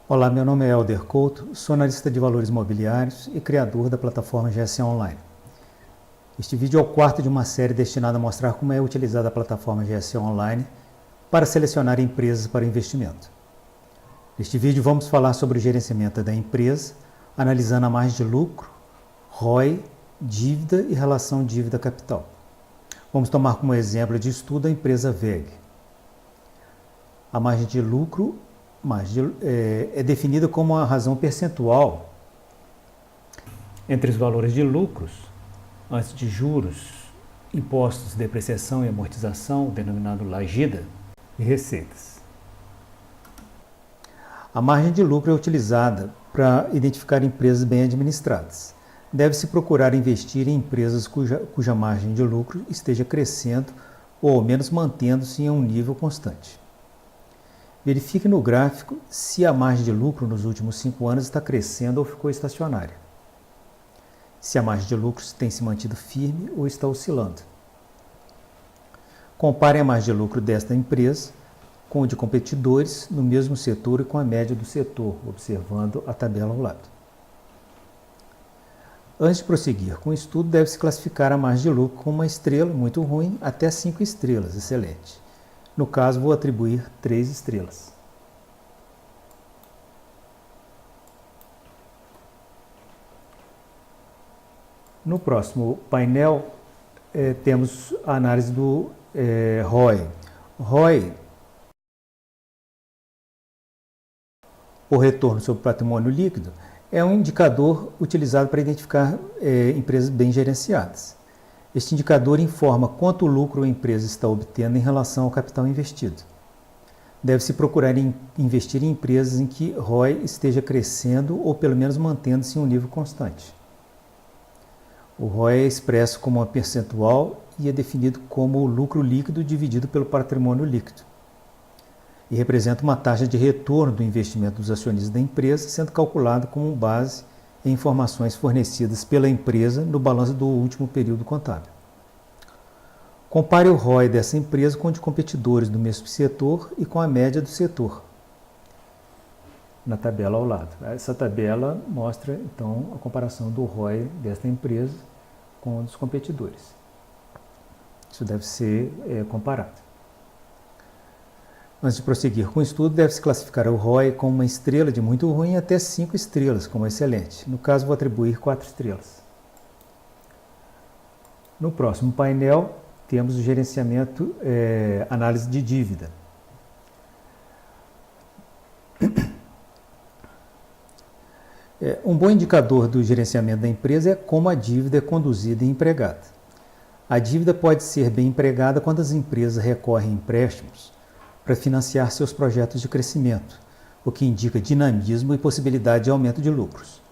Olá, meu nome é Helder Couto, sou analista de valores imobiliários e criador da plataforma GSE Online. Este vídeo é o quarto de uma série destinada a mostrar como é utilizada a plataforma GSE Online para selecionar empresas para investimento. Neste vídeo vamos falar sobre o gerenciamento da empresa, analisando a margem de lucro, ROI, dívida e relação dívida-capital. Vamos tomar como exemplo de estudo a empresa WEG. A margem de lucro é definida como a razão percentual entre os valores de lucros, antes de juros, impostos, depreciação e amortização, denominado LAGIDA, e receitas. A margem de lucro é utilizada para identificar empresas bem administradas. Deve-se procurar investir em empresas cuja margem de lucro esteja crescendo ou ao menos mantendo-se em um nível constante. Verifique no gráfico se a margem de lucro nos últimos 5 anos está crescendo ou ficou estacionária. Se a margem de lucro tem se mantido firme ou está oscilando. Compare a margem de lucro desta empresa com o de competidores no mesmo setor e com a média do setor, observando a tabela ao lado. Antes de prosseguir com o estudo, deve-se classificar a margem de lucro com uma estrela, muito ruim, até 5 estrelas, excelente. No caso, vou atribuir 3 estrelas. No próximo painel, temos a análise do ROI. ROI, o retorno sobre patrimônio líquido, é um indicador utilizado para identificar empresas bem gerenciadas. Este indicador informa quanto lucro a empresa está obtendo em relação ao capital investido. Deve-se procurar investir em empresas em que ROI esteja crescendo ou pelo menos mantendo-se em um nível constante. O ROI é expresso como uma percentual e é definido como o lucro líquido dividido pelo patrimônio líquido. E representa uma taxa de retorno do investimento dos acionistas da empresa, sendo calculado como base em informações fornecidas pela empresa no balanço do último período contábil. Compare o ROI dessa empresa com o de competidores do mesmo setor e com a média do setor, na tabela ao lado. Essa tabela mostra, então, a comparação do ROI desta empresa com o dos competidores. Isso deve ser comparado. Antes de prosseguir com o estudo, deve-se classificar o ROI com uma estrela de muito ruim até 5 estrelas, como excelente. No caso, vou atribuir 4 estrelas. No próximo painel, temos o gerenciamento, análise de dívida. Um bom indicador do gerenciamento da empresa é como a dívida é conduzida e empregada. A dívida pode ser bem empregada quando as empresas recorrem a empréstimos para financiar seus projetos de crescimento, o que indica dinamismo e possibilidade de aumento de lucros.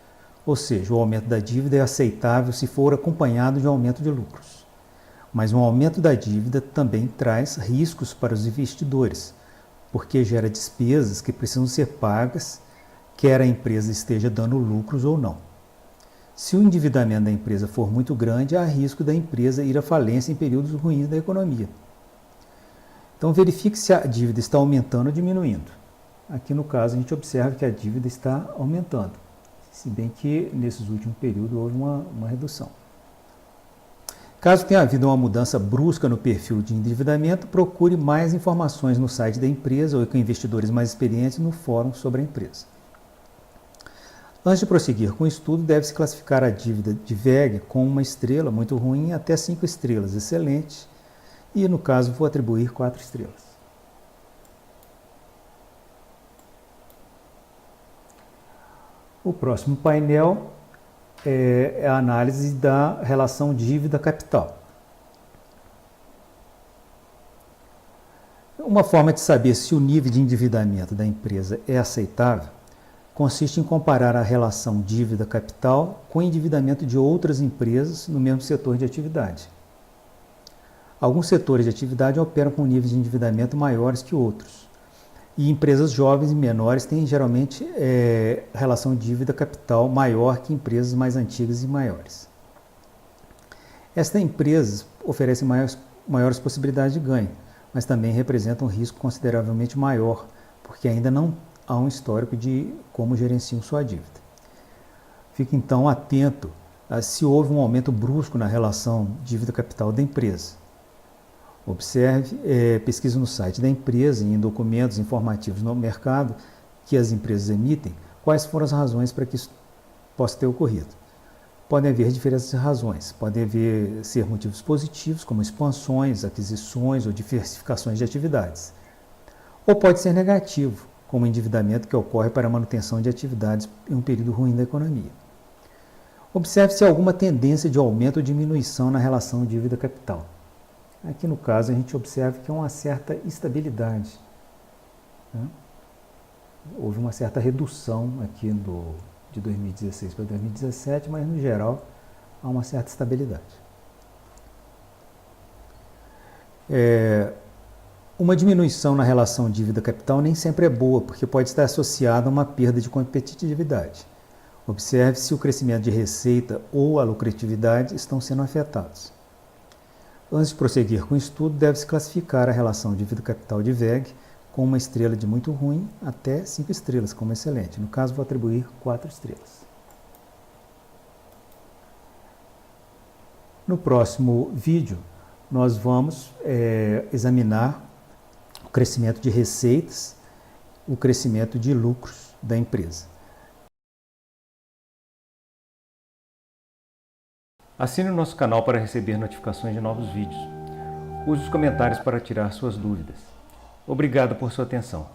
Ou seja, o aumento da dívida é aceitável se for acompanhado de um aumento de lucros. Mas um aumento da dívida também traz riscos para os investidores, porque gera despesas que precisam ser pagas, quer a empresa esteja dando lucros ou não. Se o endividamento da empresa for muito grande, há risco da empresa ir à falência em períodos ruins da economia. Então, verifique se a dívida está aumentando ou diminuindo. Aqui, no caso, a gente observa que a dívida está aumentando, se bem que, nesses últimos períodos, houve uma redução. Caso tenha havido uma mudança brusca no perfil de endividamento, procure mais informações no site da empresa ou com investidores mais experientes no fórum sobre a empresa. Antes de prosseguir com o estudo, deve-se classificar a dívida de WEG com uma estrela muito ruim até 5 estrelas, excelente. E, no caso, vou atribuir 4 estrelas. O próximo painel é a análise da relação dívida-capital. Uma forma de saber se o nível de endividamento da empresa é aceitável consiste em comparar a relação dívida-capital com o endividamento de outras empresas no mesmo setor de atividade. Alguns setores de atividade operam com níveis de endividamento maiores que outros. E empresas jovens e menores têm geralmente relação dívida-capital maior que empresas mais antigas e maiores. Estas empresas oferecem maiores possibilidades de ganho, mas também representam um risco consideravelmente maior, porque ainda não há um histórico de como gerenciam sua dívida. Fique então atento a se houve um aumento brusco na relação dívida-capital da empresa. Observe, pesquise no site da empresa e em documentos informativos no mercado que as empresas emitem quais foram as razões para que isso possa ter ocorrido. Podem haver diferentes razões, podem ser motivos positivos, como expansões, aquisições ou diversificações de atividades. Ou pode ser negativo, como endividamento que ocorre para a manutenção de atividades em um período ruim da economia. Observe se há alguma tendência de aumento ou diminuição na relação dívida-capital. Aqui no caso a gente observa que há uma certa estabilidade, né? Houve uma certa redução aqui de 2016 para 2017, mas no geral há uma certa estabilidade. Uma diminuição na relação dívida-capital nem sempre é boa, porque pode estar associada a uma perda de competitividade. Observe se o crescimento de receita ou a lucratividade estão sendo afetados. Antes de prosseguir com o estudo, deve-se classificar a relação dívida-capital de WEG com uma estrela de muito ruim até 5 estrelas, como excelente. No caso, vou atribuir 4 estrelas. No próximo vídeo, nós vamos examinar o crescimento de receitas, o crescimento de lucros da empresa. Assine o nosso canal para receber notificações de novos vídeos. Use os comentários para tirar suas dúvidas. Obrigado por sua atenção.